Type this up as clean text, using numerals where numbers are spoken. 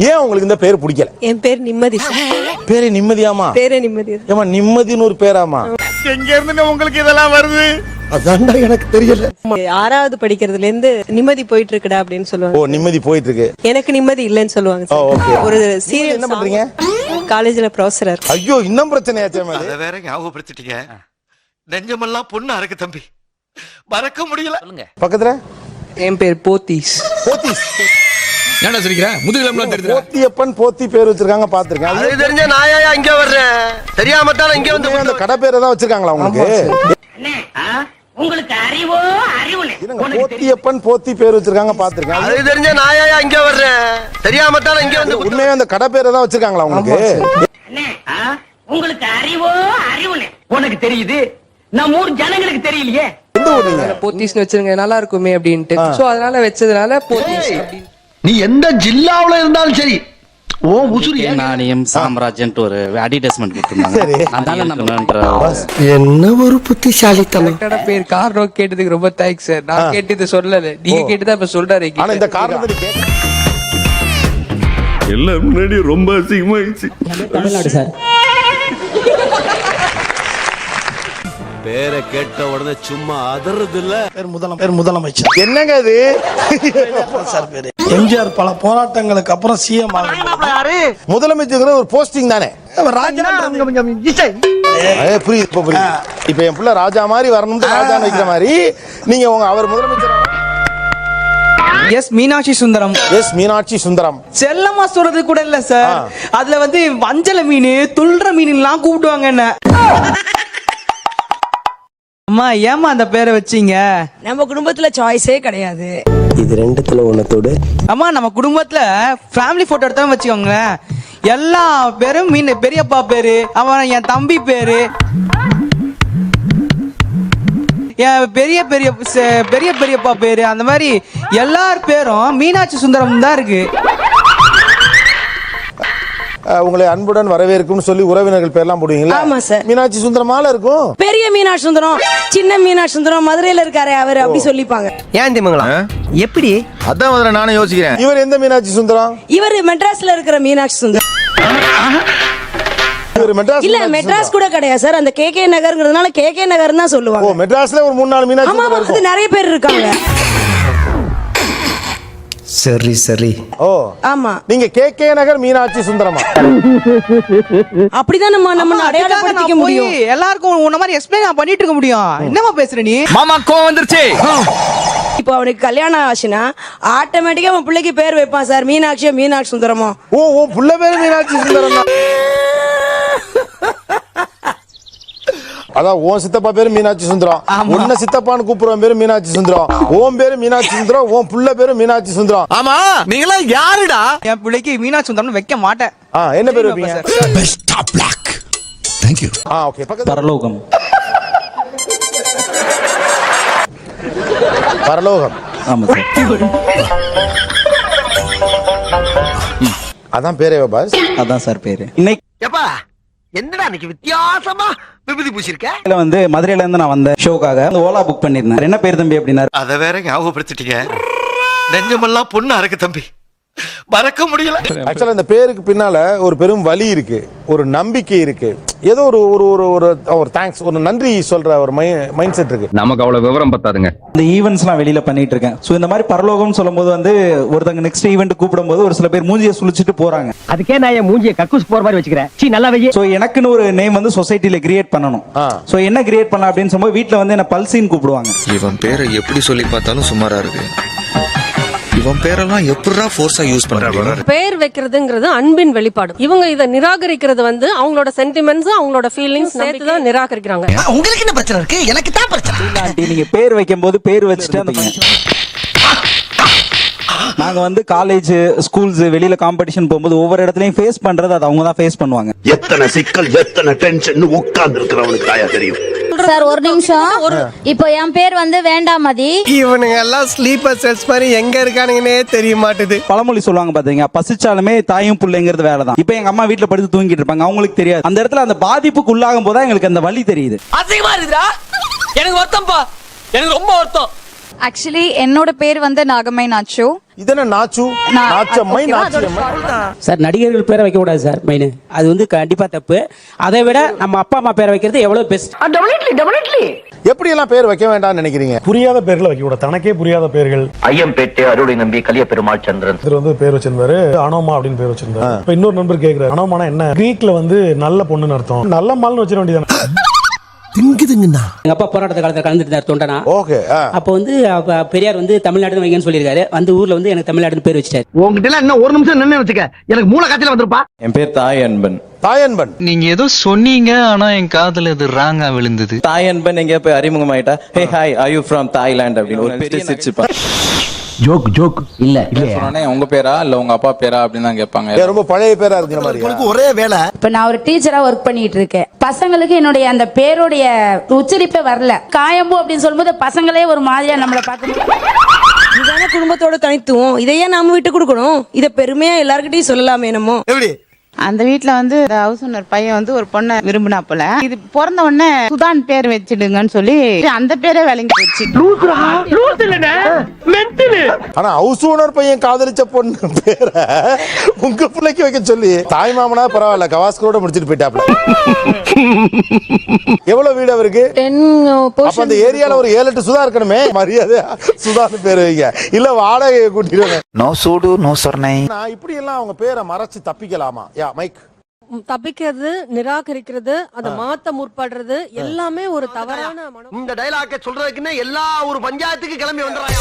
ஏன் உங்களுக்கு இந்த பேர் பிடிக்கல? என் பேர் நிம்மதி. பேரே நிம்மதியாமா? பேரே நிம்மதி. ஏமா நிம்மதின்னு ஒரு பேராமா? எங்க இருந்து உங்களுக்கு இதெல்லாம் வருது? அதான்டா எனக்கு தெரியல. 6வது படிக்கிறதுல இருந்து நிம்மதி போயிட்டு இருக்குடா அப்படின்னு சொல்லுவாங்க. ஓ, நிம்மதி போயிட்டு இருக்கு. எனக்கு நிம்மதி இல்லைன்னு சொல்லுவாங்க. ஒரு சீரியல் என்ன பண்றீங்க? காலேஜ்ல ப்ரொஃபசரா இருக்கு. ஐயோ, இன்னும் பிரச்சனையாச்சே. அத வேற ஞாபகப்படுத்திட்டீங்க. நெஞ்சமெல்லாம் பொண்ணா இருக்கு தம்பி, மறக்க முடியல. பக்கத்துல என் பேர் போத்தீஸ். போத்தீஸ் ஏன்டா சிரிக்கிற? முதுகுலம்லாம் தெரியுது. போத்தியப்பன் போத்தி பேர் வச்சிருக்காங்க, பாத்துருக்கேன். அது தெரிஞ்ச நாயா இங்க வர்றேன், தெரியாம தான் இங்க வந்து அந்த கடை பேரை தான் வச்சிருக்காங்களா உங்களுக்கு? உங்களுக்கு அறிவோ அறிவுல போத்தியப்பன் போத்தி பேர் வச்சிருக்காங்க, பாத்துருக்கேன். அது தெரிஞ்ச நாயா இங்க வர்றேன், தெரியாம தான் இங்க வந்து உண்மையா அந்த கடை பேரை தான் வச்சிருக்காங்களா உங்களுக்கு? உங்களுக்கு அறிவோ அறிவுல உனக்கு தெரியுது, நம்ம ஊர் ஜனங்களுக்கு தெரியலையே. எந்த ஊர் நீங்க? போத்தீஸ்னு வச்சிருங்க, நல்லா இருக்குமே அப்படின்ட்டு. சோ அதனால வச்சதுனால போத்தீஸ் அப்படின்னு. நீ எந்த ஜில்லாவுல இருந்தாலும் சரி, ஓ உசுரி நாணயம் சாம்ராஜ்யன்ட் ஒரு அட்வர்டைஸ்மென்ட் கொடுத்திருந்தாங்க. அதனால நம்ம என்ன ஒரு புத்திசாலித்தனம். கரெக்டான பேர் காரணம் கேட்டதுக்கு ரொம்ப தேங்க்ஸ் சார். நான் கேட்டது சொல்லல, நீங்க கேட்டதா இப்ப சொல்றாரு. ஆனா இந்த காரணத்தை கேட்க எல்லாம் முன்னாடி ரொம்ப அசிங்கமாயிடுச்சு. தமிழ்நாடு சார். பேரை கேட்ட உடனே சும்மா அதறது இல்ல. பேர் முதலமைச்சர். என்னங்க இது? சார் பேரு எம்ஜிஆர் பல போராட்டங்களுக்கு அப்புறம் சிஎம் ஆனாரு. முதலமைச்சர் ஒரு போஸ்டிங் தானே? புரியுது, இப்ப புரியுது. இப்ப என் பிள்ளை ராஜா மாதிரி வரணும்னு ராஜா வைக்கிற மாதிரி நீங்க அவர் முதலமைச்சர். எஸ் மீனாட்சி சுந்தரம். எஸ் மீனாட்சி சுந்தரம். செல்லமா சொல்றது கூட இல்ல சார். அதுல வந்து வஞ்சல மீன் துள்ற மீன் எல்லாம் கூப்பிடுவாங்க என்ன. அம்மா ஏமா அந்த பேரை வச்சீங்க? நம்ம குடும்பத்துல சாய்ஸே கிடையாது. இது ரெண்டுத்துல ஒன்னத்தோடு. அம்மா நம்ம குடும்பத்துல ஃபேமிலி போட்டோ எடுத்தா வச்சுக்கோங்க, எல்லா பேரும் மீன். பெரியப்பா பேரு, அவன் என் தம்பி பேரு, என் பெரிய பெரிய பெரிய பெரியப்பா பேரு, அந்த மாதிரி எல்லார் பேரும் மீனாட்சி சுந்தரம் தான் இருக்கு. உங்களை அன்புடன் வரவேற்கும் சொல்லி உறவினர்கள் பேர்லாம் போடுவீங்களா? ஆமா சார். மீனாட்சி சுந்தரமால இருக்கும். பெரிய மீனாட்சி சுந்தரம், சின்ன மீனாட்சி சுந்தரம், மதுரையில இருக்காரு அவரு, அப்படி சொல்லிப்பாங்க. ஏன் திமுங்களா? எப்படி? அதான் முதல்ல நானும் யோசிக்கிறேன். இவர் எந்த மீனாட்சி சுந்தரம்? இவர் மெட்ராஸ்ல இருக்கிற மீனாட்சி சுந்தரம். இல்ல, மெட்ராஸ் கூட கிடையாது சார். அந்த கேகே நகர்ங்கிறதுனால கேகே நகர் தான் சொல்லுவாங்க. ஓ, மெட்ராஸ்ல ஒரு 3-4 மீனாட்சி சுந்தரம் இருக்கு. நிறைய பேர் இருக்காங்க. சரி சரி. ஓ ஆமா. நீங்க கேகே நகர் மீனாட்சி சுந்தரமா? அப்படிதான் நம்ம அடையாளப்படுத்திக்க முடியும். எல்லாருக்கும் உன்ன மாதிரி எக்ஸ்பிளைன் பண்ணிட்டு இருக்க முடியும். என்னமா பேசுற நீ? மாமா கோவம் வந்துருச்சு. இப்போ அவனுக்கு கல்யாணம் ஆச்சுன்னா ஆட்டோமேட்டிக்கா அவன் பிள்ளைக்கு பேர் வைப்பான் சார். மீனாட்சியோ மீனாட்சி சுந்தரமோ. ஓ ஓ, புள்ள பேரு மீனாட்சி சுந்தரம். அதான் உன் சித்தப்பா பேரு மீனாட்சி சுந்தரம், உன்ன சித்தப்பான்னு கூப்பிடுற பேரு மீனாட்சி சுந்தரம், ஓம் பேரு மீனாட்சி சுந்தரம், உன் புள்ள பேரு மீனாட்சி சுந்தரம். ஆமா, நீங்களா யாருடா? என் பிள்ளைக்கு மீனாட்சி சுந்தரம் வைக்க மாட்டேன். என்ன பேர் வைப்பீங்க? Best of luck. Thank you. Okay. பக்கத்துல பரலோகம். பரலோகம். ஆமா சார். அதான் பேரே பாஸ். அதான் சார் பேரு. இன்னைக்கு எப்பா என்னடா இன்னைக்கு வித்தியாசமா விபூதி பூசிருக்க? வந்து மதுரையில இருந்து நான் வந்த ஷோக்காக ஓலா புக் பண்ணிருந்தேன். என்ன பேர் தம்பி அப்படின்னாரு. அத வேற ஞாபகப்படுத்திட்டீங்க. நெஞ்சமெல்லாம் பொண்ணா இருக்கு தம்பி, மறக்க முடியல. ஆக்சுவலா இந்த பேருக்கு பின்னால ஒரு பெரும் வலி இருக்கு, ஒரு நம்பிக்கை இருக்கு, ஏதோ ஒரு ஒரு ஒரு ஒரு தேங்க்ஸ், ஒரு நன்றி சொல்ற ஒரு மைண்ட் செட் இருக்கு. நமக்கு அவ்வளவு விவரம் பத்தாதுங்க. இந்த ஈவென்ட்ஸ்லாம் வெளியில பண்ணிட்டு இருக்கேன். சோ இந்த மாதிரி பரலோகம் சொல்லும்போது வந்து ஒருத்தங்க நெக்ஸ்ட் ஈவென்ட் கூப்பிடும்போது ஒரு சில பேர் மூஞ்சியை சுழிச்சிட்டு போறாங்க. அதுக்கே நான் என் மூஞ்சியை கக்கூஸ் போற மாதிரி வச்சுக்கிறேன். சீ நல்லா வெயி. சோ எனக்குன்னு ஒரு நேம் வந்து சொசைட்டில கிரியேட் பண்ணணும். சோ என்ன கிரியேட் பண்ணலாம் அப்படின்னு சொல்லும்போது வீட்ல வந்து என்ன பல்சின்னு கூப்பிடுவாங்க. இவன் பேரை எப்படி சொல்லி பார்த்தாலும் சுமாரா இருக்கு. இவன் பேரெல்லாம் எப்படிடா ஃபோர்ஸா யூஸ் பண்றாங்க? பேர் வைக்கிறதுங்கிறது அன்பின் வெளிப்பாடு. இவங்க இத நிராகரிக்கிறது வந்து அவங்களோட சென்டிமெண்ட்ஸ், அவங்களோட ஃபீலிங்ஸ் சேர்த்து தான் நிராகரிக்கிறாங்க. உங்களுக்கு என்ன பிரச்சனை இருக்கு? எனக்கு தான் பிரச்சனை. நீங்க பேர் வைக்கும்போது பேர் வச்சுட்டு நாங்க வந்து காலேஜ் ஸ்கூல்ஸ் வெளியில காம்படிஷன் போகும்போது ஒவ்வொரு இடத்துலயும் ஃபேஸ் பண்றது அது அவங்க தான் ஃபேஸ் பண்ணுவாங்க. எத்தனை சிக்கல் எத்தனை டென்ஷன் உட்கார்ந்து இருக்கிறவனுக்கு தாயா தெரியும். சார் ஒரு நிமிஷம். இப்போ என் பேர் வந்து வேண்டாமதி. இவனுங்க எல்லாம் ஸ்லீப்பர் செல்ஸ் மாதிரி எங்க இருக்கானுங்கன்னே தெரிய மாட்டுது. பழமொழி சொல்லுவாங்க பாத்தீங்க, பசிச்சாலுமே தாயும் பிள்ளைங்கிறது வேலைதான். இப்ப எங்க அம்மா வீட்டுல படுத்து தூங்கிட்டு இருப்பாங்க, அவங்களுக்கு தெரியாது. அந்த இடத்துல அந்த பாதிப்புக்கு உள்ளாகும் போது எங்களுக்கு அந்த வலி தெரியுது. அதிகமா இருக்குடா. எனக்கு வருத்தம்ப்பா, எனக்கு ரொம்ப வருத்தம். ஆக்சுவலி என்னோட பேர் வந்து நாகம்மை நாச்சு. இது என்ன நாச்சு நாச்சம்மை நாச்சியம்மை? சார் நடிகர்கள் பேரை வைக்க கூடாது சார் மெயின். அது வந்து கண்டிப்பா தப்பு. அதை விட நம்ம அப்பா அம்மா பேரை வைக்கிறது எவ்வளவு பெஸ்ட். எப்படி எல்லாம் பேர் வைக்க வேண்டாம்னு நினைக்கிறீங்க? புரியாத பேர்ல வைக்க கூடாது, தனக்கே புரியாத பேர்கள். ஐயம்பேட்டை அருளை நம்பி கலிய பெருமாள் சந்திரன் இவர் வந்து பேர் வச்சிருந்தாரு அனோமா அப்படின்னு பேர் வச்சிருந்தாரு. இப்ப இன்னொரு நண்பர் கேக்குறாரு அனோமானா என்ன? கிரீக்ல வந்து நல்ல பொண்ணுன்னு அர்த்தம். நல்ல மால்னு வச்சிட வேண்டியதானே. எங்க அப்பா போராட்ட காலத்துல கலந்துட்டு தொண்டனா. ஓகே. அப்போ வந்து பெரியார் வந்து தமிழ்நாடு வைங்கன்னு சொல்லியிருக்காரு. வந்து ஊர்ல வந்து எனக்கு தமிழ்நாடுன்னு பேர் வச்சிட்டாரு. உங்ககிட்ட எல்லாம் இன்னும் ஒரு நிமிஷம் நின்னு வச்சுக்க, எனக்கு மூளை காய்ச்சல வந்திருப்பா. என் பேர் தாய் அன்பன். தாயன்பன். நீங்க ஏதோ சொன்னீங்க, ஆனா என் காதுல அது ராங்கா விழுந்தது. தாய் அன்பன் எங்க போய் அறிமுகமாயிட்டா, hey hi are you from Thailand அப்படின்னு ஒரு பெரிய சிரிச்சுப்பா. ஜோக் இல்ல சொன்னே உங்க பேரா இல்ல உங்க அப்பா பேரா அப்படின்னு தான் கேட்பாங்க. ரொம்ப பழைய பேரா இருக்கிற மாதிரி. ஒரே வேலை. இப்ப நான் ஒரு டீச்சரா ஒர்க் பண்ணிட்டு இருக்கேன். பசங்களுக்கு என்னுடைய அந்த பேருடைய உச்சரிப்பே வரல. காயம்பு அப்படின்னு சொல்லும்போது பசங்களே ஒரு மாதிரியா நம்மள பார்க்க. இதான குடும்பத்தோட தனித்துவம். இதையே நாம விட்டு கொடுக்கணும். இதை பெருமையா எல்லார்கிட்டயும் சொல்லலாமே என்னமோ. எப்படி? அந்த வீட்ல வந்து ஹவுஸ் ஓனர் பையன் வந்து ஒரு பொண்ணை விரும்பினாப்புல. இது பிறந்த உடனே சுதான் பேர் வச்சிடுங்கன்னு சொல்லி அந்த பேரே விளங்கி போச்சு. ஆனா ஹவுஸ் ஓனர் பையன் காதலிச்ச பொண்ணு பேரை உங்க பிள்ளைக்கு வைக்க சொல்லி தாய் மாமனா பரவாயில்ல கவாஸ்கரோட முடிச்சிட்டு போயிட்டாப்ல. எவ்வளவு வீடு அவருக்கு? 10 அப்ப அந்த ஏரியால ஒரு 7-8 சுதா இருக்கணுமே. மரியாதை சுதான்னு பேர் வைங்க, இல்ல வாடகை கூட்டிடுவேன். நோ சூடு நோ சொர்ணை. நான் இப்படி எல்லாம் அவங்க பேரை மறைச்சு தப்பிக்கலாமா? மைக் தப்பிக்கிறது, நிராகரிக்கிறது, அதை மாத்த முற்படுறது எல்லாமே ஒரு தவறான மனம். இந்த டைலாக்க சொல்றதுக்குன்னு எல்லா ஒரு பஞ்சாயத்துக்கு கிளம்பி வந்துறாங்க.